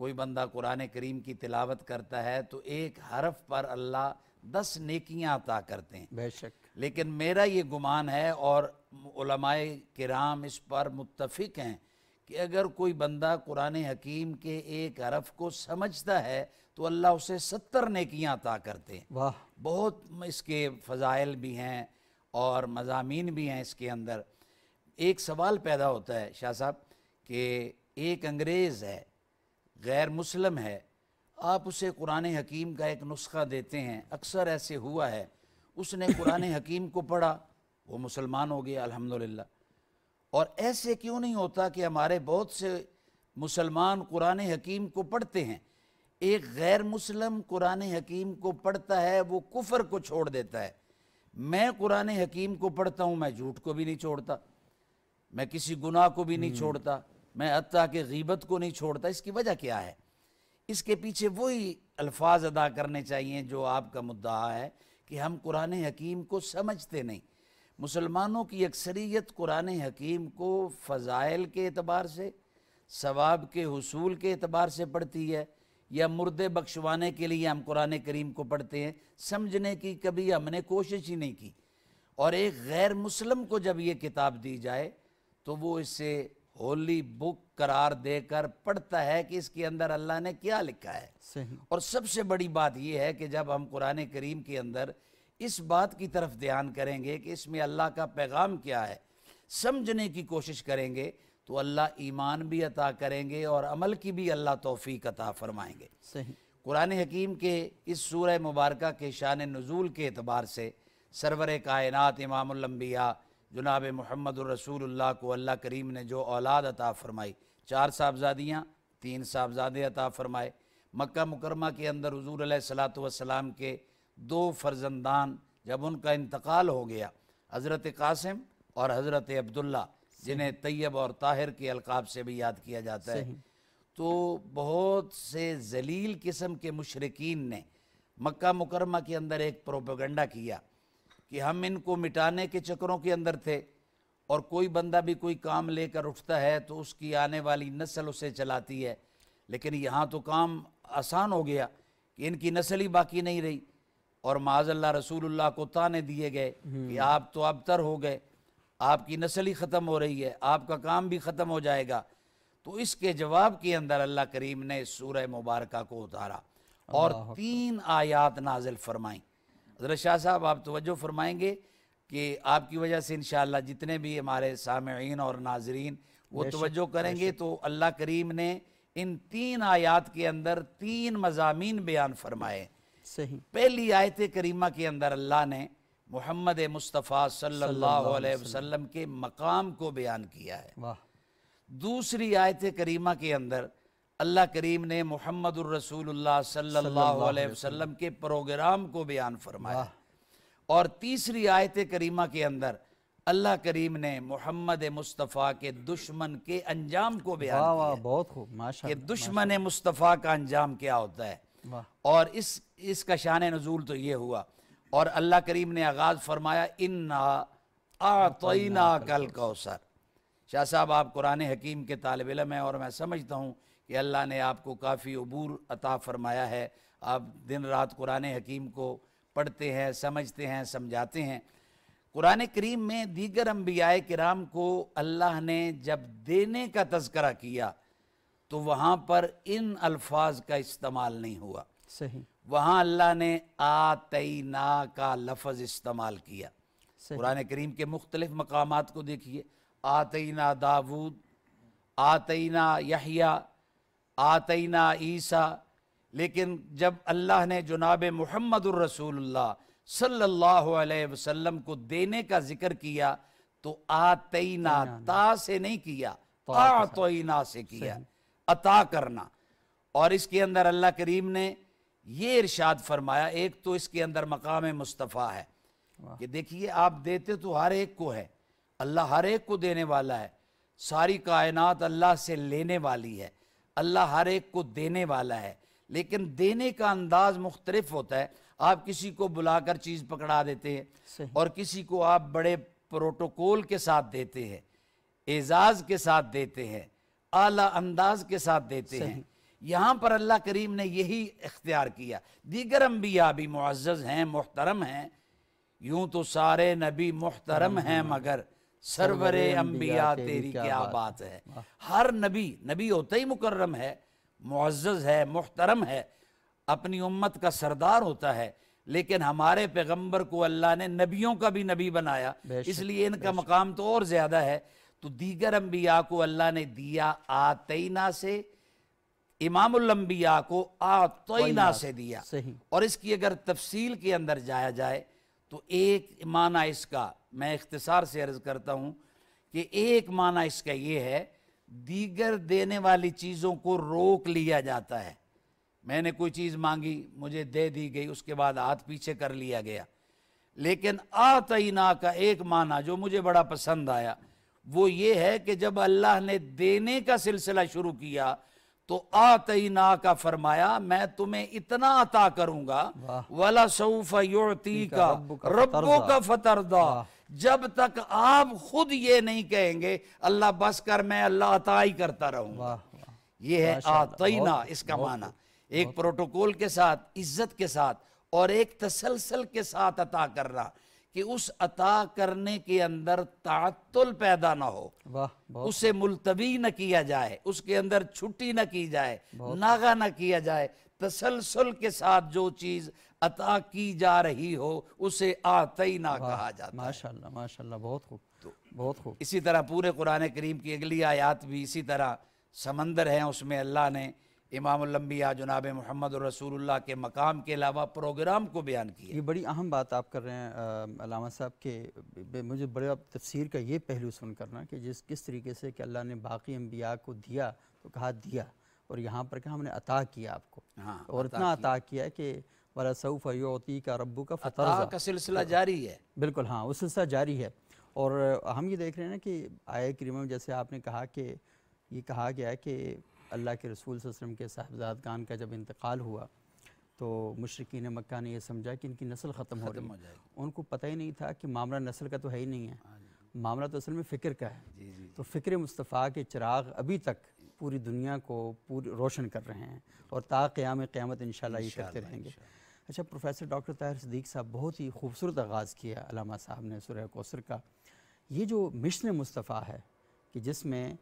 کوئی بندہ قرآن کریم کی تلاوت کرتا ہے تو ایک حرف پر اللہ 10 نیکیاں عطا کرتے ہیں. بے شک. لیکن میرا یہ گمان ہے اور علماء کرام اس پر متفق ہیں کہ اگر کوئی بندہ قرآن حکیم کے ایک حرف کو سمجھتا ہے تو اللہ اسے 70 نیکیاں عطا کرتے ہیں. واہ. بہت اس کے فضائل بھی ہیں اور مضامین بھی ہیں اس کے اندر. ایک سوال پیدا ہوتا ہے شاہ صاحب کہ ایک انگریز ہے، غیر مسلم ہے، آپ اسے قرآن حکیم کا ایک نسخہ دیتے ہیں. اکثر ایسے ہوا ہے، اس نے قرآن حکیم کو پڑھا، وہ مسلمان ہو گیا الحمدللہ. اور ایسے کیوں نہیں ہوتا کہ ہمارے بہت سے مسلمان قرآن حکیم کو پڑھتے ہیں، ایک غیر مسلم قرآن حکیم کو پڑھتا ہے، وہ کفر کو چھوڑ دیتا ہے. میں قرآن حکیم کو پڑھتا ہوں، میں جھوٹ کو بھی نہیں چھوڑتا، میں کسی گناہ کو بھی نہیں چھوڑتا، میں حتیٰ کہ غیبت کو نہیں چھوڑتا. اس کی وجہ کیا ہے؟ اس کے پیچھے وہی الفاظ ادا کرنے چاہیے جو آپ کا مدعا ہے کہ ہم قرآن حکیم کو سمجھتے نہیں. مسلمانوں کی اکثریت قرآن حکیم کو فضائل کے اعتبار سے، ثواب کے حصول کے اعتبار سے پڑھتی ہے، یا مردے بخشوانے کے لیے ہم قرآن کریم کو پڑھتے ہیں. سمجھنے کی کبھی ہم نے کوشش ہی نہیں کی. اور ایک غیر مسلم کو جب یہ کتاب دی جائے تو وہ اسے ہولی بک قرار دے کر پڑھتا ہے کہ اس کے اندر اللہ نے کیا لکھا ہے. صحیح. اور سب سے بڑی بات یہ ہے کہ جب ہم قرآن کریم کے اندر اس بات کی طرف دھیان کریں گے کہ اس میں اللہ کا پیغام کیا ہے، سمجھنے کی کوشش کریں گے تو اللہ ایمان بھی عطا کریں گے اور عمل کی بھی اللہ توفیق عطا فرمائیں گے. صحیح. قرآن حکیم کے اس سورہ مبارکہ کے شان نزول کے اعتبار سے سرور کائنات امام الانبیاء جناب محمد الرسول اللہ کو اللہ کریم نے جو اولاد عطا فرمائی، 4 صاحبزادیاں، 3 صاحبزادے عطا فرمائے. مکہ مکرمہ کے اندر حضور علیہ الصلوۃ والسلام کے 2 فرزندان جب ان کا انتقال ہو گیا، حضرت قاسم اور حضرت عبداللہ، جنہیں طیب اور طاہر کے القاب سے بھی یاد کیا جاتا ہے، تو بہت سے ذلیل قسم کے مشرکین نے مکہ مکرمہ کے اندر ایک پروپیگنڈا کیا کہ ہم ان کو مٹانے کے چکروں کے اندر تھے، اور کوئی بندہ بھی کوئی کام لے کر اٹھتا ہے تو اس کی آنے والی نسل اسے چلاتی ہے. لیکن یہاں تو کام آسان ہو گیا کہ ان کی نسل ہی باقی نہیں رہی، اور معاذ اللہ رسول اللہ کو طعنے دیے گئے کہ آپ تو ابتر ہو گئے، آپ کی نسل ہی ختم ہو رہی ہے، آپ کا کام بھی ختم ہو جائے گا. تو اس کے جواب کے اندر اللہ کریم نے سورہ مبارکہ کو اتارا اور 3 آیات نازل فرمائیں. حضرت شاہ صاحب آپ توجہ فرمائیں گے کہ آپ کی وجہ سے انشاءاللہ جتنے بھی ہمارے سامعین اور ناظرین وہ توجہ کریں گے تو اللہ کریم نے ان 3 آیات کے اندر 3 مضامین بیان فرمائے. صحیح. پہلی آیت کریمہ کے اندر اللہ نے محمد مصطفیٰ صلی اللہ علیہ وسلم کے مقام کو بیان کیا ہے. واہ. دوسری آیت کریمہ کے اندر اللہ کریم نے محمد الرسول اللہ صلی اللہ علیہ وسلم کے پروگرام کو بیان فرمایا. اور تیسری آیت کریمہ کے اندر اللہ کریم نے محمد مصطفیٰ کے دشمن کے انجام کو بیان کیا ہے. بہت خوب، ماشاءاللہ. کہ دشمن مصطفیٰ کا انجام کیا ہوتا ہے. اور اس کا شان نزول تو یہ ہوا. اور اللہ کریم نے آغاز فرمایا اِنَّا أَعْطَيْنَاكَ الْكَوْثَرَ. شاہ صاحب آپ قرآن حکیم کے طالب علم ہیں اور میں سمجھتا ہوں کہ اللہ نے آپ کو کافی عبور عطا فرمایا ہے. آپ دن رات قرآن حکیم کو پڑھتے ہیں، سمجھتے ہیں، سمجھاتے ہیں. قرآن کریم میں دیگر انبیاء کرام کو اللہ نے جب دینے کا تذکرہ کیا تو وہاں پر ان الفاظ کا استعمال نہیں ہوا. صحیح. وہاں اللہ نے آتینا کا لفظ استعمال کیا. قرآن کریم کے مختلف مقامات کو دیکھیے، آتینا داود، آتینا یحییٰ، آتینا عیسیٰ. لیکن جب اللہ نے جناب محمد الرسول اللہ صلی اللہ علیہ وسلم کو دینے کا ذکر کیا تو آتینا تا سے نہیں کیا، آتینا سے کیا، عطا کرنا. اور اس کے اندر اللہ کریم نے یہ ارشاد فرمایا، ایک تو اس کے اندر مقام مصطفیٰ ہے کہ دیکھیے آپ دیتے تو ہر ایک کو ہے، اللہ ہر ایک کو دینے والا ہے، ساری کائنات اللہ سے لینے والی ہے، اللہ ہر ایک کو دینے والا ہے. لیکن دینے کا انداز مختلف ہوتا ہے. آپ کسی کو بلا کر چیز پکڑا دیتے ہیں اور کسی کو آپ بڑے پروٹوکول کے ساتھ دیتے ہیں، اعزاز کے ساتھ دیتے ہیں، اعلیٰ انداز کے ساتھ دیتے ہیں. یہاں پر اللہ کریم نے یہی اختیار کیا. دیگر انبیاء بھی معزز ہیں، محترم ہیں، یوں تو سارے نبی محترم ہیں مگر سرور انبیاء تیری کیا بات ہے. ہر نبی ہوتا ہی مکرم ہے، معزز ہے، محترم ہے، اپنی امت کا سردار ہوتا ہے، لیکن ہمارے پیغمبر کو اللہ نے نبیوں کا بھی نبی بنایا، اس لیے ان کا مقام تو اور زیادہ ہے. تو دیگر انبیاء کو اللہ نے دیا آتینا سے، امام الانبیاء کو آتینا سے دیا. اور اس کی اگر تفصیل کے اندر جایا جائے تو ایک معنی اس کا میں اختصار سے عرض کرتا ہوں کہ ایک معنی اس کا یہ ہے، دیگر دینے والی چیزوں کو روک لیا جاتا ہے. میں نے کوئی چیز مانگی، مجھے دے دی گئی، اس کے بعد ہاتھ پیچھے کر لیا گیا. لیکن آتینا کا ایک معنی جو مجھے بڑا پسند آیا وہ یہ ہے کہ جب اللہ نے دینے کا سلسلہ شروع کیا تو آتینا کا فرمایا میں تمہیں اتنا عطا کروں گا، وَلَسَوْفَ يُعْتِيكَ رَبُّكَ فَتَرْضَىٰ، جب تک آپ خود یہ نہیں کہیں گے اللہ بس کر، میں اللہ عطا ہی کرتا رہوں گا. یہ ہے آتینا، اس کا معنی ایک پروٹوکول کے ساتھ، عزت کے ساتھ، اور ایک تسلسل کے ساتھ عطا کرنا کہ اس عطا کرنے کے اندر تعطل پیدا نہ ہو، اسے ملتوی نہ کیا جائے، اس کے اندر چھٹی نہ کی جائے، ناغہ نہ کیا جائے. تسلسل کے ساتھ جو چیز عطا کی جا رہی ہو اسے آتینا کہا جاتا ہے. ماشاءاللہ ماشاءاللہ، بہت خوب بہت خوب. اسی طرح پورے قرآن کریم کی اگلی آیات بھی اسی طرح سمندر ہیں، اس میں اللہ نے امام الانبیاء جناب محمد رسول اللہ کے مقام کے علاوہ پروگرام کو بیان کیا. یہ بڑی اہم بات آپ کر رہے ہیں علامہ صاحب کہ مجھے بڑے تفسیر کا یہ پہلو سن کرنا کہ کس طریقے سے کہ اللہ نے باقی انبیاء کو دیا تو کہا دیا، اور یہاں پر کہ ہم نے عطا کیا آپ کو، اور اتنا عطا کیا کہ وَلَسَوْفَ يُعْتِيكَ رَبُّكَ فَتَرْضَىٰ، عطا کا سلسلہ جاری ہے. بالکل ہاں، وہ سلسلہ جاری ہے. اور ہم یہ دیکھ رہے ہیں نا کہ آیہ کریمہ میں جیسے آپ نے کہا کہ یہ کہا گیا ہے کہ اللہ کے رسول صلی اللہ علیہ وسلم کے صاحبزادگان کا جب انتقال ہوا تو مشرکین مکہ نے یہ سمجھا کہ ان کی نسل ختم ہو رہی ہے. ان کو پتہ ہی نہیں تھا کہ معاملہ نسل کا تو ہے ہی نہیں ہے، معاملہ تو اصل میں فکر کا ہے. تو فکر مصطفیٰ کے چراغ ابھی تک پوری دنیا کو پوری روشن کر رہے ہیں، اور تا قیام قیامت انشاءاللہ یہ کرتے رہیں گے. اچھا پروفیسر ڈاکٹر طاہر صدیق صاحب، بہت ہی خوبصورت آغاز کیا علامہ صاحب نے سورہ کوثر کا. یہ جو مشن مصطفیٰ ہے کہ جس میں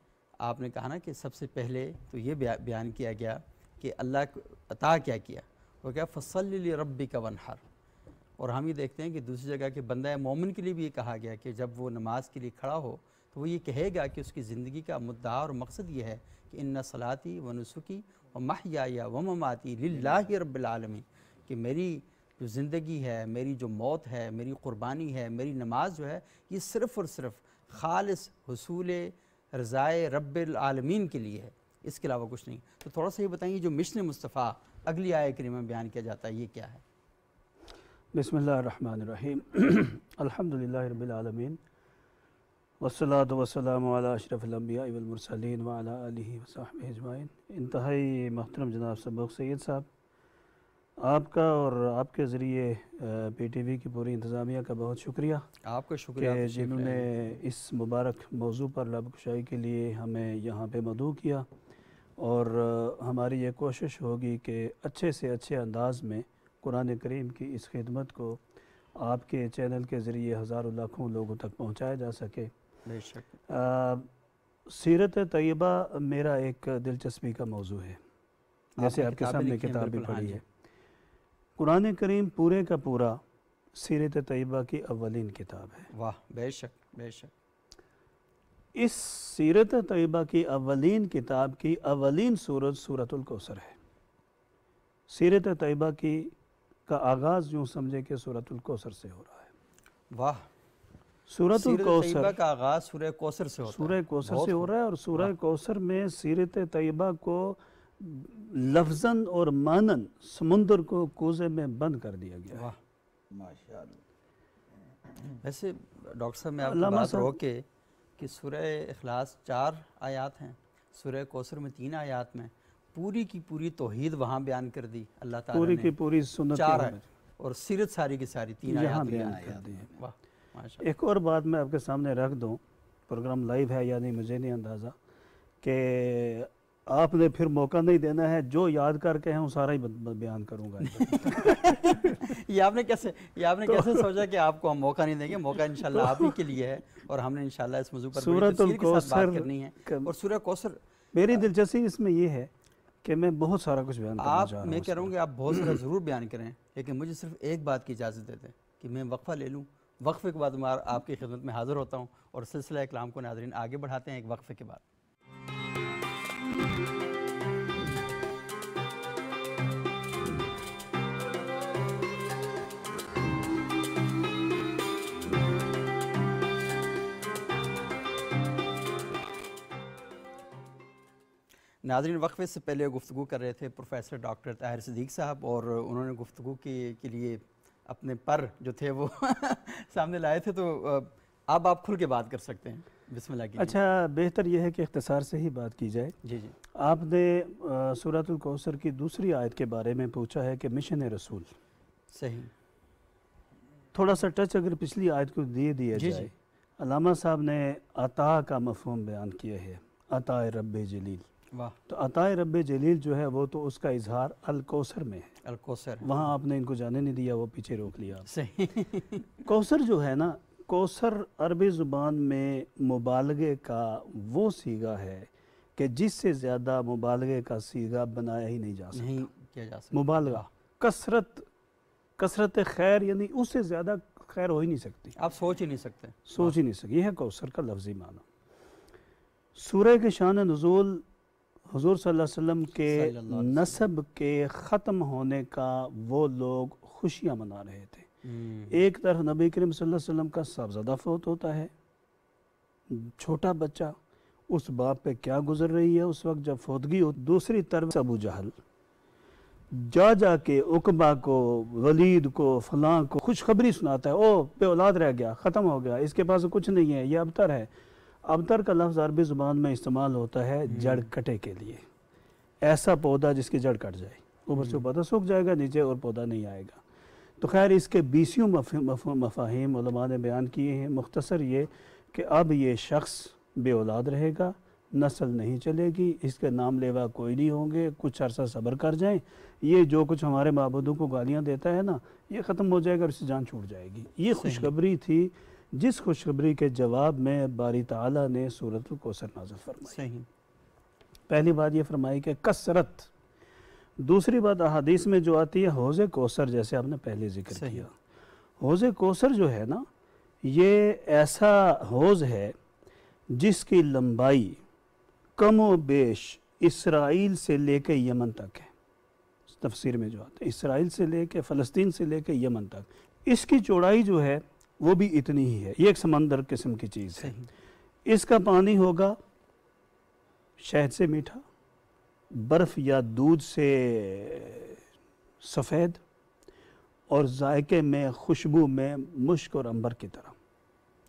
آپ نے کہا نا کہ سب سے پہلے تو یہ بیان کیا گیا کہ اللہ کو عطا کیا کیا، وہ کیا فَصَلِّ لِرَبِّكَ وَانْحَرْ. اور ہم یہ دیکھتے ہیں کہ دوسری جگہ کہ بندہ مومن کے لیے بھی یہ کہا گیا کہ جب وہ نماز کے لیے کھڑا ہو تو وہ یہ کہے گا کہ اس کی زندگی کا مدعا اور مقصد یہ ہے کہ اِنَّ صَلَاتِي وَنُسُكِي وَمَحْيَايَ وَمَمَاتِي لِلَّهِ رَبِّ الْعَالَمِينَ، کہ میری جو زندگی ہے، میری جو موت ہے، میری قربانی ہے، میری نماز جو ہے، یہ صرف اور صرف خالص حصول رضائے رب العالمین کے لیے ہے، اس کے علاوہ کچھ نہیں. تو تھوڑا سا یہ بتائیں جو مشن مصطفیٰ اگلی آیہ کریمہ میں بیان کیا جاتا ہے یہ کیا ہے؟ بسم اللہ الرحمن الرحیم. الحمدللہ رب العالمین، والصلاة والسلام علی اشرف الانبیاء والمرسلین وعلی آلہ وصحبہ اجمعین. انتہائی محترم جناب سبق سید صاحب، آپ کا اور آپ کے ذریعے پی ٹی وی کی پوری انتظامیہ کا بہت شکریہ. آپ کا شکریہ کہ جنہوں نے اس مبارک موضوع پر لب کشائی کے لیے ہمیں یہاں پہ مدعو کیا، اور ہماری یہ کوشش ہوگی کہ اچھے سے اچھے انداز میں قرآن کریم کی اس خدمت کو آپ کے چینل کے ذریعے ہزاروں لاکھوں لوگوں تک پہنچایا جا سکے. بے شک. سیرت طیبہ میرا ایک دلچسپی کا موضوع ہے، جیسے آپ کے سامنے کتاب بھی پڑھی ہے. قرآن کریم پورے کا پورا سیرت طیبہ کی اولین کتاب ہے. واہ، بے شک بے شک. اس سیرت طیبہ کی اولین کتاب کی اولین سورت سورۃ الکوثر ہے. سیرت طیبہ کا آغاز یوں سمجھے کہ سورۃ الکوثر سے ہو رہا ہے. واہ، سورۃ الکوثر، سیرت طیبہ کا آغاز سورہ کوثر سے ہوتا ہے. سورہ کوثر سے ہو رہا ہے، اور سورہ کوثر میں سیرت طیبہ کو لفظاً اور معناً سمندر کو کوزے میں بند کر دیا گیا ہے. ویسے ڈاکٹر صاحب میں آپ کی بات روک کے کہ سورہ اخلاص 4 آیات ہیں، سورہ کوثر میں 3 آیات میں پوری کی پوری توحید وہاں بیان کر دی اللہ تعالیٰ نے، پوری کی پوری سنت 4 آیات، اور سیرت ساری کی ساری 3 یہاں آیات بیان کر دی. واہ ماشاء. ایک اور بات میں آپ کے سامنے رکھ دوں، پروگرام لائیو ہے یا نہیں مجھے نہیں اندازہ، کہ آپ نے پھر موقع نہیں دینا ہے، جو یاد کر کے ہیں وہ سارا ہی بیان کروں گا۔ یہ آپ نے کیسے سوچا کہ آپ کو ہم موقع نہیں دیں گے؟ موقع انشاءاللہ آپ ہی کے لیے ہے، اور ہم نے انشاءاللہ اس موضوع پر بڑی تفصیل کے ساتھ بات کرنی ہے۔ اور سورہ کوثر، میری دلچسپی اس میں یہ ہے کہ میں بہت سارا کچھ بیان کرنا چاہ رہا ہوں۔ میں کہہ رہا ہوں کہ آپ بہت سارا ضرور بیان کریں، لیکن مجھے صرف ایک بات کی اجازت دے دیں کہ میں وقفہ لے لوں، وقفے کے بعد میں آپ کی خدمت میں حاضر ہوتا ہوں، اور سلسلہ کلام کو ناظرین آگے بڑھاتے ہیں ایک وقفے کے بعد۔ ناظرین، وقفے سے پہلے گفتگو کر رہے تھے پروفیسر ڈاکٹر طاہر صدیق صاحب، اور انہوں نے گفتگو کے لیے اپنے پر جو تھے وہ سامنے لائے تھے، تو اب آپ کھل کے بات کر سکتے ہیں، بسم اللہ کیجیے۔ اچھا، بہتر یہ ہے کہ اختصار سے ہی بات کی جائے۔ جی جی، آپ نے سورۃ الکوثر کی دوسری آیت کے بارے میں پوچھا ہے کہ مشن رسول، صحیح، تھوڑا سا ٹچ اگر پچھلی آیت کو دیا جی جائے، علامہ صاحب نے عطا کا مفہوم بیان کیا ہے، عطا رب جلیل۔ واہ، تو عطا رب جلیل جو ہے وہ تو اس کا اظہار الکوثر میں ہے، الکوثر، وہاں آپ نے ان کو جانے نہیں دیا، وہ پیچھے روک لیا۔ صحیح، کوثر جو ہے نا، کوثر عربی زبان میں مبالغے کا وہ صیغہ ہے کہ جس سے زیادہ مبالغے کا صیغہ بنایا ہی نہیں جا سکتا۔ نہیں کیا جا سکتا، مبالغہ، کثرت خیر، یعنی اس سے زیادہ خیر ہو ہی نہیں سکتی، آپ سوچ ہی نہیں سکتے، سوچ ہی نہیں سکتی۔ یہ ہے کوثر کا لفظی معنی۔ سورہ کے شان نزول حضور صلی اللہ علیہ وسلم کے صلی اللہ علیہ وسلم، نسب کے ختم ہونے کا وہ لوگ خوشیاں منا رہے تھے۔ ایک طرف نبی کریم صلی اللہ علیہ وسلم کا صاحبزادہ فوت ہوتا ہے، چھوٹا بچہ، اس باپ پہ کیا گزر رہی ہے اس وقت جب فوتگی ہو۔ دوسری طرف ابو جہل جا کے عقبہ کو، ولید کو، فلاں کو خوشخبری سناتا ہے، او بے اولاد رہ گیا، ختم ہو گیا، اس کے پاس کچھ نہیں ہے، یہ ابتر ہے۔ ابتر کا لفظ عربی زبان میں استعمال ہوتا ہے جڑ کٹے کے لیے، ایسا پودا جس کی جڑ کٹ جائے، اوپر سے پودا سوکھ جائے گا، نیچے اور پودا نہیں آئے گا۔ تو خیر اس کے 20 مفاہیم علماء نے بیان کیے ہیں۔ مختصر یہ کہ اب یہ شخص بے اولاد رہے گا، نسل نہیں چلے گی، اس کے نام لیوا کوئی نہیں ہوں گے، کچھ عرصہ صبر کر جائیں، یہ جو کچھ ہمارے معبودوں کو گالیاں دیتا ہے نا، یہ ختم ہو جائے گا اور اس سے جان چھوٹ جائے گی۔ یہ خوشخبری تھی، جس خوشخبری کے جواب میں باری تعالیٰ نے سورۃ الکوثر نازل فرمائی۔ صحیح، پہلی بات یہ فرمائی کہ کثرت، دوسری بات احادیث میں جو آتی ہے حوض کوثر، جیسے آپ نے پہلے ذکر کیا، حوض کوثر جو ہے نا، یہ ایسا حوض ہے جس کی لمبائی کم و بیش اسرائیل سے لے کے یمن تک ہے۔ تفسیر میں جو آتا ہے اسرائیل سے لے کے، فلسطین سے لے کے یمن تک، اس کی چوڑائی جو ہے وہ بھی اتنی ہی ہے، یہ ایک سمندر قسم کی چیز ہے۔ اس کا پانی ہوگا شہد سے میٹھا، برف یا دودھ سے سفید، اور ذائقے میں، خوشبو میں مشک اور عنبر کی طرح،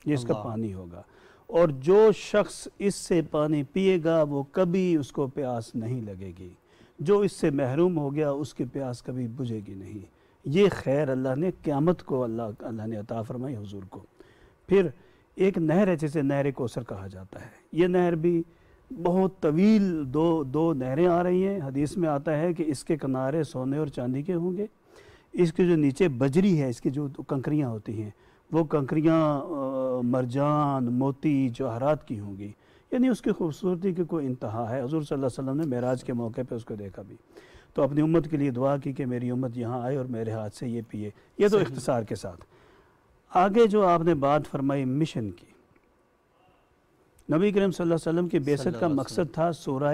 یہ اس کا پانی ہوگا۔ اور جو شخص اس سے پانی پیے گا وہ کبھی اس کو پیاس نہیں لگے گی، جو اس سے محروم ہو گیا اس کی پیاس کبھی بجھے گی نہیں۔ یہ خیر اللہ نے قیامت کو اللہ نے عطا فرمائی حضور کو۔ پھر ایک نہر ہے جسے نہر کوثر کہا جاتا ہے، یہ نہر بھی بہت طویل، دو نہریں آ رہی ہیں، حدیث میں آتا ہے کہ اس کے کنارے سونے اور چاندی کے ہوں گے، اس کے جو نیچے بجری ہے، اس کی جو کنکریاں ہوتی ہیں وہ کنکریاں مرجان، موتی، جواہرات کی ہوں گی، یعنی اس کی خوبصورتی کی کوئی انتہا ہے۔ حضور صلی اللہ علیہ وسلم نے معراج کے موقع پہ اس کو دیکھا بھی، تو اپنی امت کے لیے دعا کی کہ میری امت یہاں آئے اور میرے ہاتھ سے یہ پیے۔ یہ تو اختصار کے ساتھ۔ آگے جو آپ نے بات فرمائی مشن کی، نبی کریم صلی اللہ علیہ وسلم کی بعثت کا مقصد تھا سورہ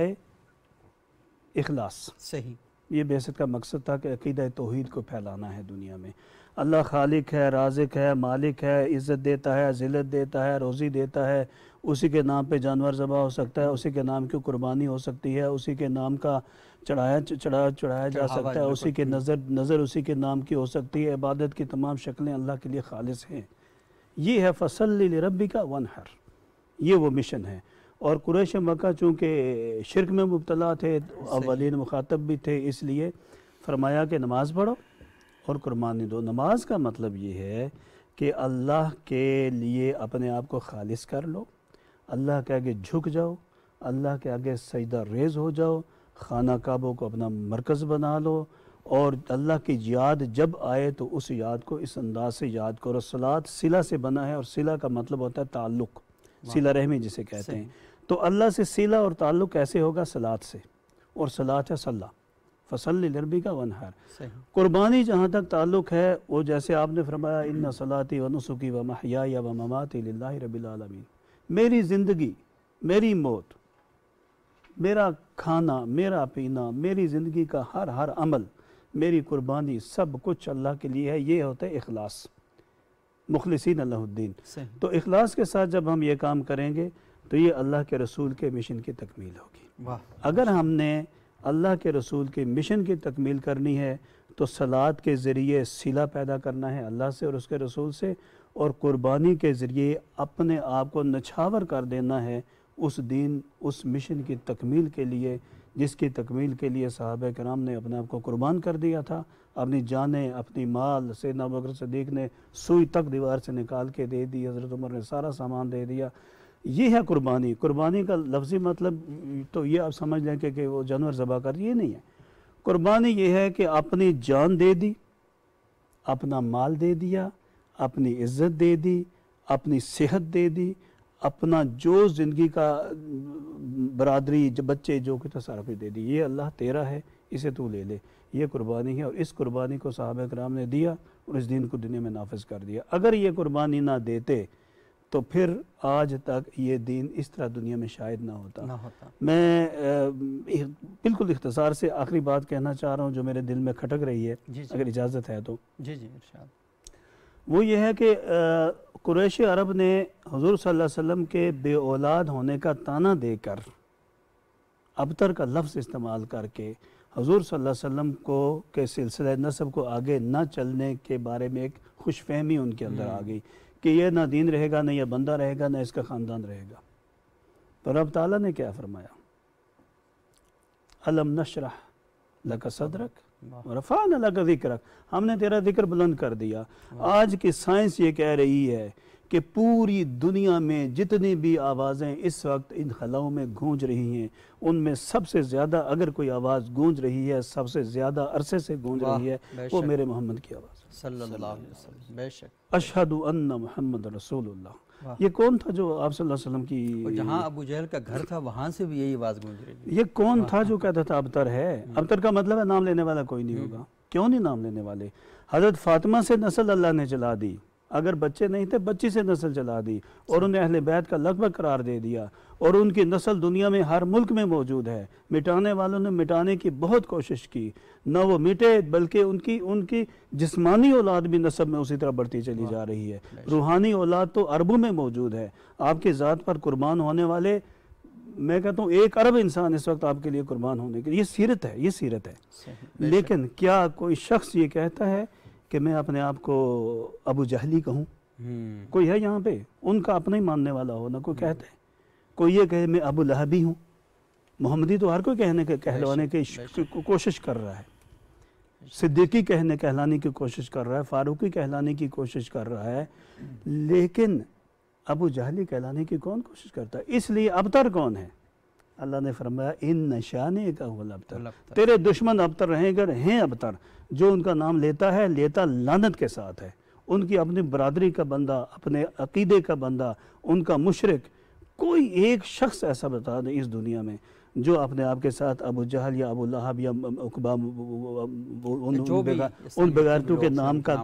اخلاص۔ صحیح، یہ بعثت کا مقصد تھا کہ عقیدہ توحید کو پھیلانا ہے دنیا میں۔ اللہ خالق ہے، رازق ہے، مالک ہے، عزت دیتا ہے، ذلت دیتا ہے، روزی دیتا ہے، اسی کے نام پہ جانور ذبح ہو سکتا ہے، اسی کے نام کی قربانی ہو سکتی ہے، اسی کے نام کا چڑھایا جا سکتا ہے، اسی کے نظر اسی کے نام کی ہو سکتی ہے۔ عبادت کی تمام شکلیں اللہ کے لیے خالص ہیں۔ یہ ہے فصلی لربک وانحر، یہ وہ مشن ہے۔ اور قریش مکہ چونکہ شرک میں مبتلا تھے، اولین مخاطب بھی تھے، اس لیے فرمایا کہ نماز پڑھو اور قربانی دو۔ نماز کا مطلب یہ ہے کہ اللہ کے لیے اپنے آپ کو خالص کر لو، اللہ کے آگے جھک جاؤ، اللہ کے آگے سجدہ ریز ہو جاؤ، خانہ کعبہ کو اپنا مرکز بنا لو، اور اللہ کی یاد جب آئے تو اس یاد کو اس انداز سے یاد کرو۔ صلاۃ صلہ سے بنا ہے، اور صلہ کا مطلب ہوتا ہے تعلق، صلہ رحمی جسے کہتے ہیں۔ تو اللہ سے صلہ اور تعلق کیسے ہوگا؟ صلاۃ سے، اور صلاۃ ہے صلاح، فصلی لربک وانحر۔ قربانی جہاں تک تعلق ہے، وہ جیسے آپ نے فرمایا ان صلاتی و نسکی و محیای و مماتی للہ رب العالمین، میری زندگی، میری موت، میرا کھانا، میرا پینا، میری زندگی کا ہر عمل، میری قربانی، سب کچھ اللہ کے لیے ہے۔ یہ ہوتا ہے اخلاص، مخلصین اللہ الدین۔ تو اخلاص کے ساتھ جب ہم یہ کام کریں گے تو یہ اللہ کے رسول کے مشن کی تکمیل ہوگی۔ اگر ہم نے اللہ کے رسول کے مشن کی تکمیل کرنی ہے تو صلاۃ کے ذریعے صلہ پیدا کرنا ہے اللہ سے اور اس کے رسول سے، اور قربانی کے ذریعے اپنے آپ کو نچھاور کر دینا ہے اس دین، اس مشن کی تکمیل کے لیے، جس کی تکمیل کے لیے صحابہ کرام نے اپنے آپ کو قربان کر دیا تھا، اپنی جانیں، اپنی مال، سیدنا ابوبکر صدیق نے سوئی تک دیوار سے نکال کے دے دی، حضرت عمر نے سارا سامان دے دیا۔ یہ ہے قربانی۔ قربانی کا لفظی مطلب تو یہ آپ سمجھ لیں کہ وہ جانور ذبح کر، یہ نہیں ہے۔ قربانی یہ ہے کہ اپنی جان دے دی، اپنا مال دے دیا، اپنی عزت دے دی، اپنی صحت دے دی، اپنا جو زندگی کا برادری، بچے، جو کچھ سارا کچھ دے دی، یہ اللہ تیرا ہے، اسے تو لے لے۔ یہ قربانی ہے، اور اس قربانی کو صحابہ کرام نے دیا اور اس دین کو دنیا میں نافذ کر دیا۔ اگر یہ قربانی نہ دیتے تو پھر آج تک یہ دین اس طرح دنیا میں شاید نہ ہوتا۔ میں بالکل اختصار سے آخری بات کہنا چاہ رہا ہوں جو میرے دل میں کھٹک رہی ہے، اگر اجازت ہے تو۔ جی جی ارشاد۔ وہ یہ ہے کہ قریش عرب نے حضور صلی اللہ علیہ وسلم کے بے اولاد ہونے کا طعنہ دے کر، ابتر کا لفظ استعمال کر کے حضور صلی اللہ علیہ وسلم کو کے سلسلہ نسب کو آگے نہ چلنے کے بارے میں ایک خوش فہمی ان کے اندر آ گئی کہ یہ نہ دین رہے گا، نہ یہ بندہ رہے گا، نہ اس کا خاندان رہے گا۔ تو رب تعالیٰ نے کیا فرمایا؟ الم نشرح لک صدرک ورفعنا لک ذکرک، ہم نے تیرا ذکر بلند کر دیا۔ آج کی سائنس یہ کہہ رہی ہے کہ پوری دنیا میں جتنی بھی آوازیں اس وقت ان خلاؤں میں گونج رہی ہیں، ان میں سب سے زیادہ اگر کوئی آواز گونج رہی ہے، سب سے زیادہ عرصے سے گونج رہی ہے، وہ میرے محمد کی آواز صلی اللہ علیہ وسلم۔ بے شک۔ اشہد ان محمد رسول اللہ۔ یہ کون تھا جو آپ صلی اللہ علیہ وسلم کی، جہاں ابو جہل کا گھر تھا وہاں سے بھی یہی آواز گونج رہی ہے۔ یہ کون تھا جو کہتا تھا ابتر ہے؟ ابتر کا مطلب ہے نام لینے والا کوئی نہیں ہوگا۔ کیوں نہیں نام لینے والے؟ حضرت فاطمہ سے نسل اللہ نے چلا دی، اگر بچے نہیں تھے بچی سے نسل چلا دی، اور انہیں اہل بیت کا لقب قرار دے دیا، اور ان کی نسل دنیا میں ہر ملک میں موجود ہے۔ مٹانے والوں نے مٹانے کی بہت کوشش کی، نہ وہ مٹے بلکہ ان کی جسمانی اولاد بھی نسب میں اسی طرح بڑھتی چلی جا رہی ہے۔ روحانی اولاد تو اربوں میں موجود ہے۔ آپ کی ذات پر قربان ہونے والے، میں کہتا ہوں 1 ارب انسان اس وقت آپ کے لیے قربان ہونے کے لیے، یہ سیرت ہے، یہ سیرت ہے۔ لیکن کیا کوئی شخص یہ کہتا ہے کہ میں اپنے آپ کو ابو جہلی کہوں؟ کوئی ہے یہاں پہ ان کا اپنا ہی ماننے والا ہو؟ نہ کوئی کہتا ہے۔ کوئی یہ کہے میں ابو لہبی ہوں؟ محمدی تو ہر کوئی کہلوانے کی کوشش کر رہا ہے، صدیقی کہلانے کی کوشش کر رہا ہے، فاروقی کہلانے کی کوشش کر رہا ہے، لیکن ابو جہلی کہلانے کی کون کوشش کرتا ہے؟ اس لیے ابتر کون ہے؟ اللہ نے فرمایا ان شانئک هو الابتر، تیرے دشمن ابتر ہیں ابتر۔ جو ان کا نام لیتا ہے، لیتا لعنت کے ساتھ ہے۔ ان کی اپنی برادری کا بندہ، اپنے عقیدے کا بندہ، ان کا مشرک، کوئی ایک شخص ایسا بتا دیں اس دنیا میں جو اپنے آپ کے ساتھ ابو جہل یا ابو لہب یا عقبہ ان بغیرتوں کے نام کا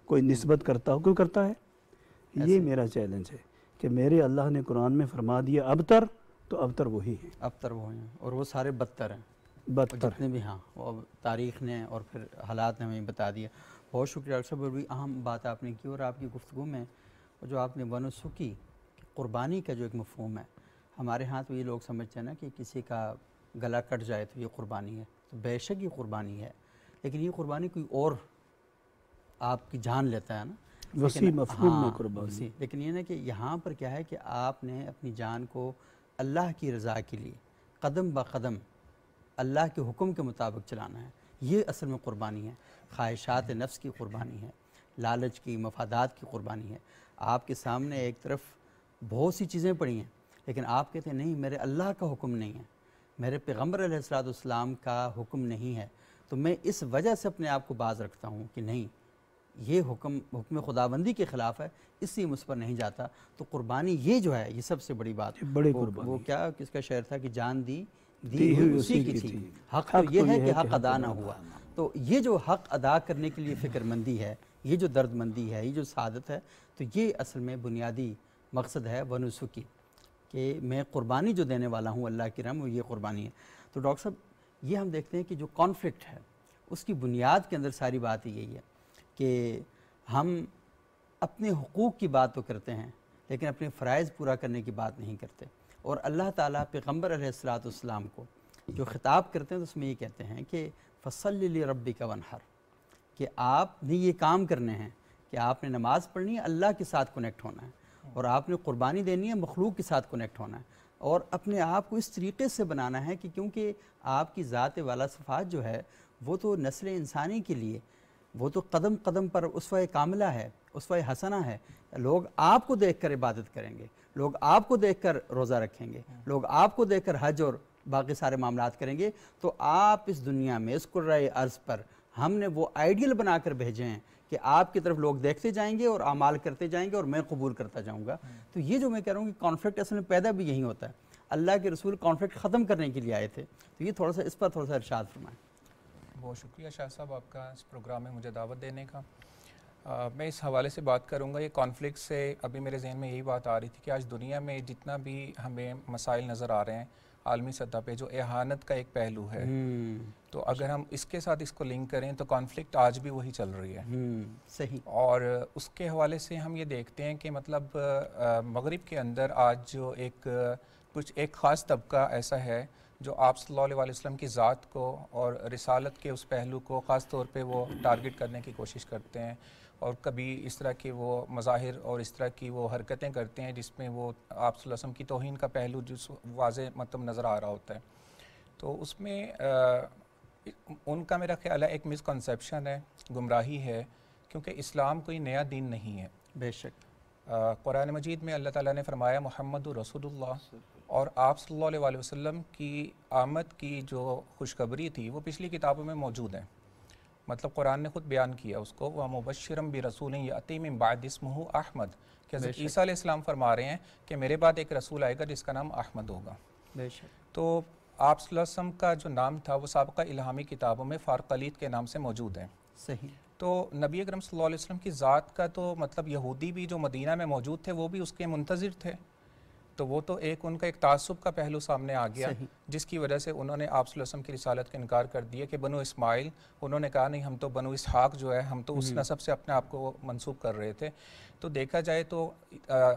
کوئی نسبت کرتا ہو؟ کوئی کرتا ہے؟ یہ میرا چیلنج ہے کہ میرے اللہ نے قرآن میں فرما دیا ابتر، تو ابتر وہی ہیں، ابتر وہ ہیں، اور وہ سارے بدتر ہیں، بدتر جتنے بھی۔ ہاں، وہ تاریخ نے اور پھر حالات نے ہمیں بتا دیا۔ بہت شکریہ ڈاکٹر صاحب، بڑی اہم بات آپ نے کی، اور آپ کی گفتگو میں جو آپ نے ونسکی قربانی کا جو ایک مفہوم ہے، ہمارے ہاں تو یہ لوگ سمجھتے ہیں نا کہ کسی کا گلا کٹ جائے تو یہ قربانی ہے، تو بے شک یہ قربانی ہے، لیکن یہ قربانی کوئی اور آپ کی جان لیتا ہے نا، وسیع مفہوم میں قربانی۔ لیکن یہ نا کہ یہاں پر کیا ہے کہ آپ نے اپنی جان کو اللہ کی رضا کے لیے قدم با قدم اللہ کے حکم کے مطابق چلانا ہے، یہ اصل میں قربانی ہے۔ خواہشات نفس کی قربانی ہے، لالچ کی، مفادات کی قربانی ہے۔ آپ کے سامنے ایک طرف بہت سی چیزیں پڑی ہیں، لیکن آپ کہتے ہیں نہیں میرے اللہ کا حکم نہیں ہے، میرے پیغمبر علیہ السلام کا حکم نہیں ہے، تو میں اس وجہ سے اپنے آپ کو باز رکھتا ہوں کہ نہیں یہ حکم خداوندی کے خلاف ہے، اس لیے مجھ پر نہیں جاتا۔ تو قربانی یہ جو ہے یہ سب سے بڑی بات، بڑی وہ قربانی، کیا کس کا شعر تھا کہ جان دی ہوئی اسی کی تھی، حق تو یہ ہے کہ حق ادا نہ ہوا۔ تو یہ جو حق ادا کرنے کے لیے فکر مندی ہے، یہ جو درد مندی ہے، یہ جو سعادت ہے، تو یہ اصل میں بنیادی مقصد ہے ونسکی، کہ میں قربانی جو دینے والا ہوں اللہ کی رحم، وہ یہ قربانی ہے۔ تو ڈاکٹر صاحب یہ ہم دیکھتے ہیں کہ جو کانفلکٹ ہے اس کی بنیاد کے اندر ساری بات یہی ہے کہ ہم اپنے حقوق کی بات تو کرتے ہیں لیکن اپنے فرائض پورا کرنے کی بات نہیں کرتے، اور اللہ تعالیٰ پیغمبر علیہ السلام کو جو خطاب کرتے ہیں تو اس میں یہ کہتے ہیں کہ فصلی لربک وانحر، کہ آپ نے یہ کام کرنے ہیں کہ آپ نے نماز پڑھنی ہے، اللہ کے ساتھ کنیکٹ ہونا ہے، اور آپ نے قربانی دینی ہے، مخلوق کے ساتھ کنیکٹ ہونا ہے، اور اپنے آپ کو اس طریقے سے بنانا ہے کہ کیونکہ آپ کی ذات والا صفات جو ہے وہ تو نسل انسانی کے لیے وہ تو قدم قدم پر اسوہ کاملہ ہے، اسوہ حسنہ ہے، لوگ آپ کو دیکھ کر عبادت کریں گے، لوگ آپ کو دیکھ کر روزہ رکھیں گے، لوگ آپ کو دیکھ کر حج اور باقی سارے معاملات کریں گے۔ تو آپ اس دنیا میں اس کرۂ ارض پر ہم نے وہ آئیڈیل بنا کر بھیجے ہیں کہ آپ کی طرف لوگ دیکھتے جائیں گے اور اعمال کرتے جائیں گے اور میں قبول کرتا جاؤں گا۔ تو یہ جو میں کہہ رہا ہوں کہ کانفلکٹ اصل میں پیدا بھی یہی ہوتا ہے، اللہ کے رسول کانفلکٹ ختم کرنے کے لیے آئے تھے، تو یہ تھوڑا سا اس پر تھوڑا سا ارشاد فرمائیں۔ بہت شکریہ شاہ صاحب آپ کا اس پروگرام میں مجھے دعوت دینے کا۔ میں اس حوالے سے بات کروں گا، یہ کانفلکٹ سے ابھی میرے ذہن میں یہی بات آ رہی تھی کہ آج دنیا میں جتنا بھی ہمیں مسائل نظر آ رہے ہیں عالمی سطح پہ، جو اہانت کا ایک پہلو ہے، تو اگر ہم اس کے ساتھ اس کو لنک کریں تو کانفلکٹ آج بھی وہی چل رہی ہے۔ صحیح۔ اور اس کے حوالے سے ہم یہ دیکھتے ہیں کہ مطلب مغرب کے اندر آج جو ایک خاص طبقہ ایسا ہے جو آپ صلی اللہ علیہ وسلم کی ذات کو اور رسالت کے اس پہلو کو خاص طور پہ وہ ٹارگٹ کرنے کی کوشش کرتے ہیں، اور کبھی اس طرح کے وہ مظاہر اور اس طرح کی وہ حرکتیں کرتے ہیں جس میں وہ آپ صلی اللہ علیہ وسلم کی توہین کا پہلو جو واضح مطلب نظر آ رہا ہوتا ہے۔ تو اس میں ان کا میرا خیال ہے ایک مسکنسیپشن ہے، گمراہی ہے، کیونکہ اسلام کوئی نیا دین نہیں ہے۔ بے شک۔ قرآن مجید میں اللہ تعالیٰ نے فرمایا محمد رسول اللہ، اور آپ صلی اللہ علیہ وسلم کی آمد کی جو خوشخبری تھی وہ پچھلی کتابوں میں موجود ہے، مطلب قرآن نے خود بیان کیا اس کو، وَمُبَشِّرًا بِرَسُولٍ يَأْتِي مِن بَعْدِ اسْمُهُ احمد، کہ حضرت عیسیٰ علیہ السلام فرما رہے ہیں کہ میرے بعد ایک رسول آئے گا جس کا نام احمد ہوگا۔ بے شک۔ تو آپ صلی اللہ علیہ وسلم کا جو نام تھا وہ سابقہ الہامی کتابوں میں فارقلیت کے نام سے موجود ہے۔ صحیح۔ تو نبی اکرم صلی اللہ علیہ وسلم کی ذات کا تو مطلب یہودی بھی جو مدینہ میں موجود تھے وہ بھی اس کے منتظر تھے، تو وہ تو ان کا ایک تعصب کا پہلو سامنے آ گیا، جس کی وجہ سے انہوں نے آپ صلی اللہ علیہ وسلم کی رسالت کا انکار کر دیا کہ بنو اسماعیل، انہوں نے کہا نہیں ہم تو بنو اسحاق جو ہے ہم تو اس نسب سے اپنے آپ کو منسوب کر رہے تھے۔ تو دیکھا جائے تو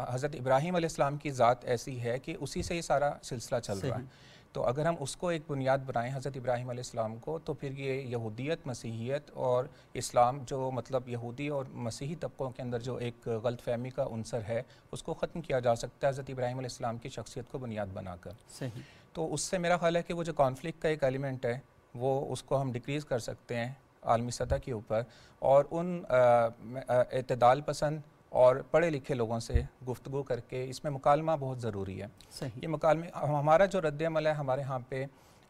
حضرت ابراہیم علیہ السلام کی ذات ایسی ہے کہ اسی سے یہ سارا سلسلہ چل رہا ہے، تو اگر ہم اس کو ایک بنیاد بنائیں حضرت ابراہیم علیہ السلام کو، تو پھر یہ یہودیت، مسیحیت اور اسلام جو مطلب یہودی اور مسیحی طبقوں کے اندر جو ایک غلط فہمی کا عنصر ہے اس کو ختم کیا جا سکتا ہے حضرت ابراہیم علیہ السلام کی شخصیت کو بنیاد بنا کر۔ صحیح۔ تو اس سے میرا خیال ہے کہ وہ جو کانفلکٹ کا ایک ایلیمنٹ ہے وہ اس کو ہم ڈکریز کر سکتے ہیں عالمی سطح کے اوپر، اور ان اعتدال پسند اور پڑھے لکھے لوگوں سے گفتگو کر کے اس میں مکالمہ بہت ضروری ہے۔ صحیح۔ یہ مکالمے ہمارا جو رد عمل ہے ہمارے ہاں پہ،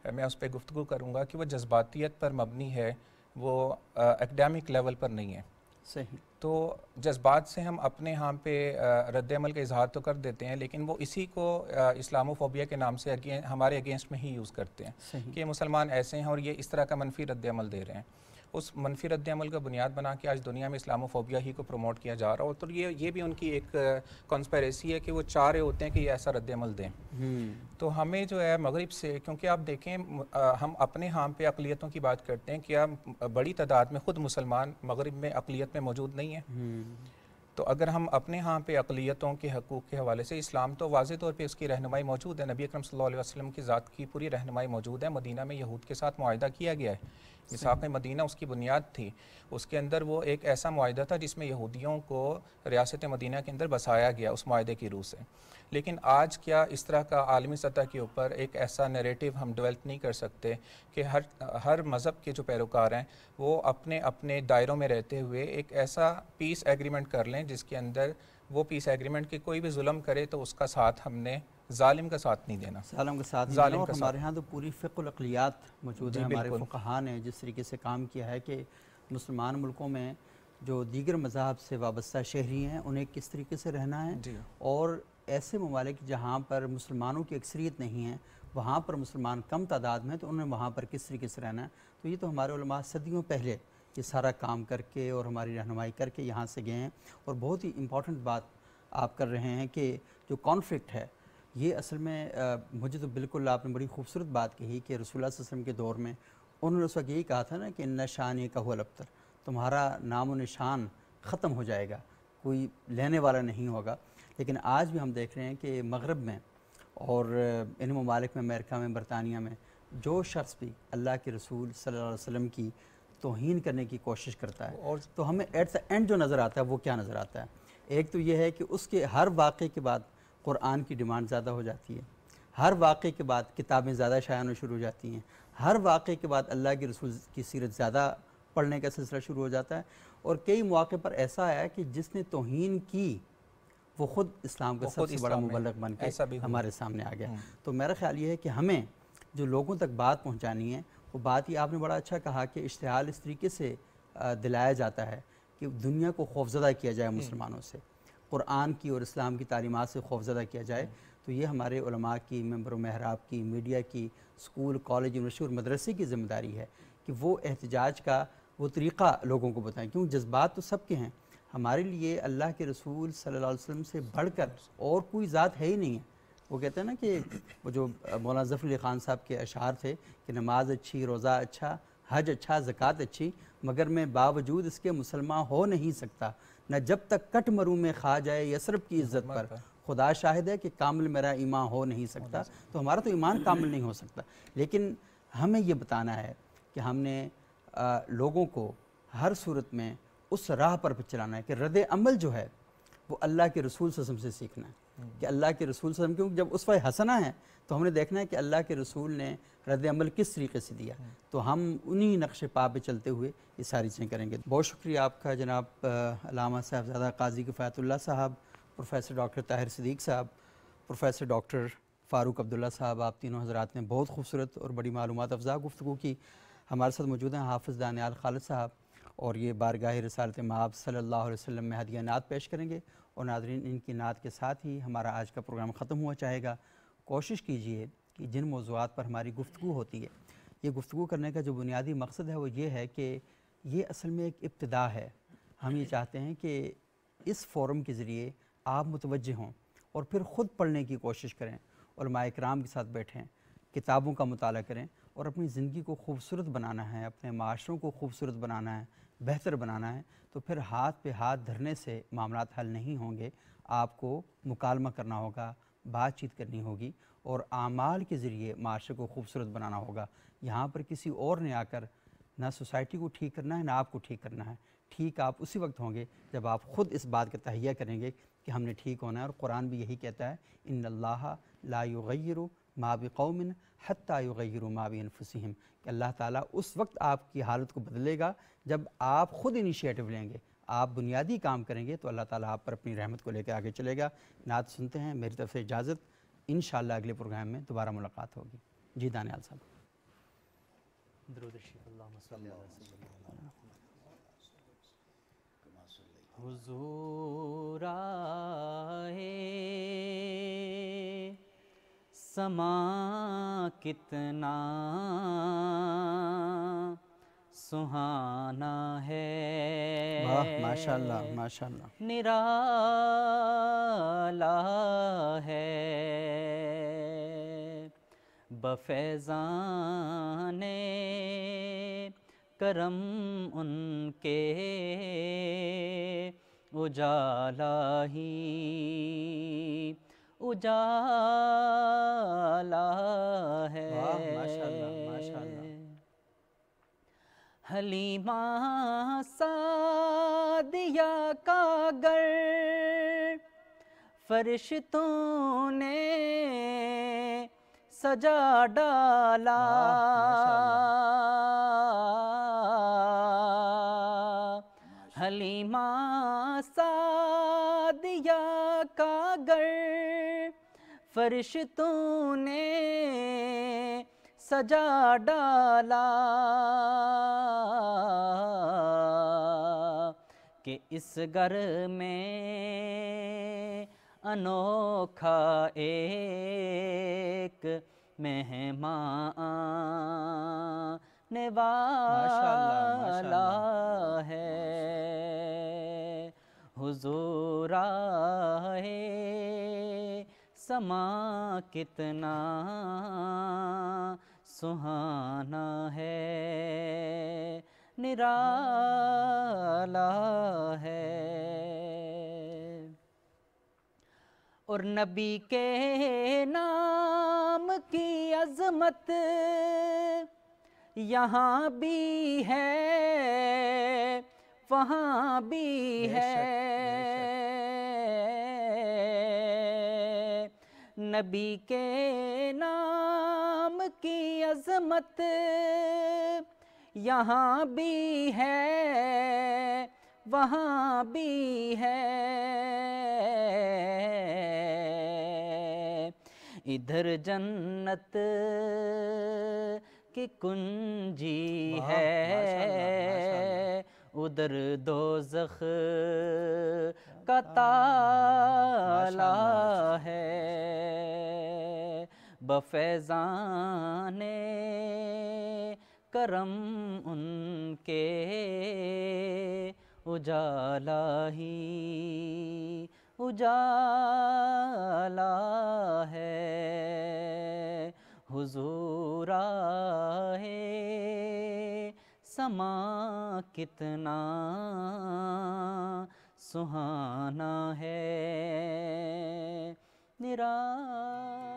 میں اس پہ گفتگو کروں گا کہ وہ جذباتیت پر مبنی ہے، وہ اکیڈیمک لیول پر نہیں ہے۔ صحیح۔ تو جذبات سے ہم اپنے ہاں پہ رد عمل کا اظہار تو کر دیتے ہیں، لیکن وہ اسی کو اسلاموفوبیا کے نام سے ہمارے اگینسٹ میں ہی یوز کرتے ہیں کہ یہ مسلمان ایسے ہیں اور یہ اس طرح کا منفی رد عمل دے رہے ہیں۔ اس منفی رد عمل کا بنیاد بنا کے آج دنیا میں اسلاموفوبیا ہی کو پروموٹ کیا جا رہا ہو، تو یہ بھی ان کی ایک کانسپیریسی ہے کہ وہ چاہ رہے ہوتے ہیں کہ یہ ایسا رد عمل دیں۔ تو ہمیں جو ہے مغرب سے، کیونکہ آپ دیکھیں ہم اپنے ہاں پہ اقلیتوں کی بات کرتے ہیں، کیا بڑی تعداد میں خود مسلمان مغرب میں اقلیت میں موجود نہیں ہیں؟ تو اگر ہم اپنے ہاں پہ اقلیتوں کے حقوق کے حوالے سے، اسلام تو واضح طور پہ اس کی رہنمائی موجود ہے، نبی اکرم صلی اللہ علیہ وسلم کی ذات کی پوری رہنمائی موجود ہے، مدینہ میں یہود کے ساتھ معاہدہ کیا گیا ہے، میثاق مدینہ اس کی بنیاد تھی، اس کے اندر وہ ایک ایسا معاہدہ تھا جس میں یہودیوں کو ریاست مدینہ کے اندر بسایا گیا اس معاہدے کی روح سے۔ لیکن آج کیا اس طرح کا عالمی سطح کے اوپر ایک ایسا نیریٹو ہم ڈیولپ نہیں کر سکتے کہ ہر مذہب کے جو پیروکار ہیں وہ اپنے اپنے دائروں میں رہتے ہوئے ایک ایسا پیس ایگریمنٹ کر لیں جس کے اندر وہ پیس ایگریمنٹ کی کوئی بھی ظلم کرے تو اس کا ساتھ ہم نے ظالم کا ساتھ نہیں دینا، ظالم کے ساتھ ظالم اور کا ہمارے ہاں تو پوری فقہ الاقلیات موجود ہے، ہمارے بالکل۔ فقہاء نے جس طریقے سے کام کیا ہے کہ مسلمان ملکوں میں جو دیگر مذاہب سے وابستہ شہری ہیں انہیں کس طریقے سے رہنا ہے، اور ایسے ممالک جہاں پر مسلمانوں کی اکثریت نہیں ہے وہاں پر مسلمان کم تعداد میں تو انہیں وہاں پر کس طریقے سے رہنا ہے. تو یہ تو ہمارے علماء صدیوں پہلے یہ سارا کام کر کے اور ہماری رہنمائی کر کے یہاں سے گئے ہیں. اور بہت ہی امپورٹنٹ بات آپ کر رہے ہیں کہ جو کانفلکٹ ہے یہ اصل میں مجھے تو بالکل آپ نے بڑی خوبصورت بات کہی کہ رسول اللہ صلی اللہ علیہ وسلم کے دور میں انہوں نے اس وقت یہی کہا تھا نا کہ ان شان کا ہوا الابتر، تمہارا نام و نشان ختم ہو جائے گا، کوئی لینے والا نہیں ہوگا. لیکن آج بھی ہم دیکھ رہے ہیں کہ مغرب میں اور ان ممالک میں، امریکہ میں، برطانیہ میں، جو شخص بھی اللہ کے رسول صلی اللہ علیہ وسلم کی توہین کرنے کی کوشش کرتا ہے تو ہمیں ایٹ دا اینڈ جو نظر آتا ہے وہ کیا نظر آتا ہے؟ ایک تو یہ ہے کہ اس کے ہر واقعے کے بعد قرآن کی ڈیمانڈ زیادہ ہو جاتی ہے، ہر واقعے کے بعد کتابیں زیادہ شائع ہونا شروع ہو جاتی ہیں، ہر واقعے کے بعد اللہ کے رسول کی سیرت زیادہ پڑھنے کا سلسلہ شروع ہو جاتا ہے. اور کئی مواقع پر ایسا آیا کہ جس نے توہین کی وہ خود اسلام کا سب سے بڑا مبلغ بن کے ہمارے سامنے آ گیا. تو میرا خیال یہ ہے کہ ہمیں جو لوگوں تک بات پہنچانی ہے وہ بات یہ آپ نے بڑا اچھا کہا کہ اشتعال اس طریقے سے دلایا جاتا ہے کہ دنیا کو خوفزدہ کیا جائے مسلمانوں سے، قرآن کی اور اسلام کی تعلیمات سے خوفزدہ کیا جائے. تو یہ ہمارے علماء کی، ممبر و محراب کی، میڈیا کی، اسکول، کالج، یونیورسٹی اور مدرسے کی ذمہ داری ہے کہ وہ احتجاج کا وہ طریقہ لوگوں کو بتائیں، کیوں جذبات تو سب کے ہیں. ہمارے لیے اللہ کے رسول صلی اللہ علیہ وسلم سے بڑھ کر اور کوئی ذات ہے ہی نہیں ہے. وہ کہتے ہیں نا کہ وہ جو مولانا ظفر علی خان صاحب کے اشعار تھے کہ نماز اچھی، روزہ اچھا، حج اچھا، زکوٰۃ اچھی، مگر میں باوجود اس کے مسلمان ہو نہیں سکتا، نہ جب تک کٹ مروں میں کھا جائے یثرب کی عزت پر، خدا شاہد ہے کہ کامل میرا ایمان ہو نہیں سکتا. تو ہمارا تو ایمان کامل نہیں ہو سکتا، لیکن ہمیں یہ بتانا ہے کہ ہم نے لوگوں کو ہر صورت میں اس راہ پر چلانا ہے کہ رد عمل جو ہے وہ اللہ کے رسول صلی اللہ علیہ وسلم سے سیکھنا ہے کہ اللہ کے رسول صلی اللہ علیہ وسلم، کیونکہ جب اسوہ حسنہ ہے تو ہم نے دیکھنا ہے کہ اللہ کے رسول نے رد عمل کس طریقے سے دیا، تو ہم انہی نقش پا پہ چلتے ہوئے یہ ساری چیزیں کریں گے. بہت شکریہ آپ کا جناب علامہ صاحبزادہ قاضی کفایت اللہ صاحب، پروفیسر ڈاکٹر طاہر صدیق صاحب، پروفیسر ڈاکٹر فاروق عبداللہ صاحب. آپ تینوں حضرات نے بہت خوبصورت اور بڑی معلومات افزا گفتگو کی. ہمارے ساتھ موجود ہیں حافظ دانیال خالد صاحب، اور یہ بارگاہ رسالت مآب صلی اللہ علیہ وسلم میں ہدیہ نعت پیش کریں گے. اور ناظرین ان کی نعت کے ساتھ ہی ہمارا آج کا پروگرام ختم ہوا چاہے گا. کوشش کیجئے کہ جن موضوعات پر ہماری گفتگو ہوتی ہے، یہ گفتگو کرنے کا جو بنیادی مقصد ہے وہ یہ ہے کہ یہ اصل میں ایک ابتدا ہے. ہم یہ چاہتے ہیں کہ اس فورم کے ذریعے آپ متوجہ ہوں اور پھر خود پڑھنے کی کوشش کریں، علماء کرام کے ساتھ بیٹھیں، کتابوں کا مطالعہ کریں اور اپنی زندگی کو خوبصورت بنانا ہے، اپنے معاشروں کو خوبصورت بنانا ہے، بہتر بنانا ہے. تو پھر ہاتھ پہ ہاتھ دھرنے سے معاملات حل نہیں ہوں گے. آپ کو مکالمہ کرنا ہوگا، بات چیت کرنی ہوگی اور اعمال کے ذریعے معاشرے کو خوبصورت بنانا ہوگا. یہاں پر کسی اور نے آ کر نہ سوسائٹی کو ٹھیک کرنا ہے نہ آپ کو ٹھیک کرنا ہے. ٹھیک آپ اسی وقت ہوں گے جب آپ خود اس بات کا تہیہ کریں گے کہ ہم نے ٹھیک ہونا ہے. اور قرآن بھی یہی کہتا ہے ان اللہ لا یغیر ما بقوم حتی یغیروا ما بانفسہم، کہ اللہ تعالیٰ اس وقت آپ کی حالت کو بدلے گا جب آپ خود انیشیٹو لیں گے، آپ بنیادی کام کریں گے تو اللہ تعالیٰ آپ پر اپنی رحمت کو لے کے آگے چلے گا. نعت سنتے ہیں. میری طرف سے اجازت، انشاءاللہ اگلے پروگرام میں دوبارہ ملاقات ہوگی. جی دانیال صاحب. درود الشریف. اللہم صلی علی سیدنا حضور آئے سما کتنا سہانا ہے، واہ ماشاءاللہ ماشاءاللہ، نرالا ہے بفیضان کرم ان کے اجالا ہی اجالا ہے. واہ ماشاءاللہ ماشاءاللہ. حلیمہ سعدیہ کا گر فرشتوں نے سجا ڈالا، حلیمہ سعدیہ کا گر فرشتوں نے سجا ڈالا کہ اس گھر میں انوکھا ایک مہمان آنے والا ہے۔ حضور آئے سما کتنا سہانا ہے، نرالا ہے۔ اور نبی کے نام کی عظمت یہاں بھی ہے وہاں بھی ہے۔ نبی کے نام کی عظمت یہاں بھی ہے وہاں بھی ہے۔ ادھر جنت کی کنجی ہے، ادھر دوزخ کا تالا ہے۔ بفیضان کرم ان کے اجالا ہی اجالا ہے۔ حضور آئے سما کتنا سہانا ہے، نرالا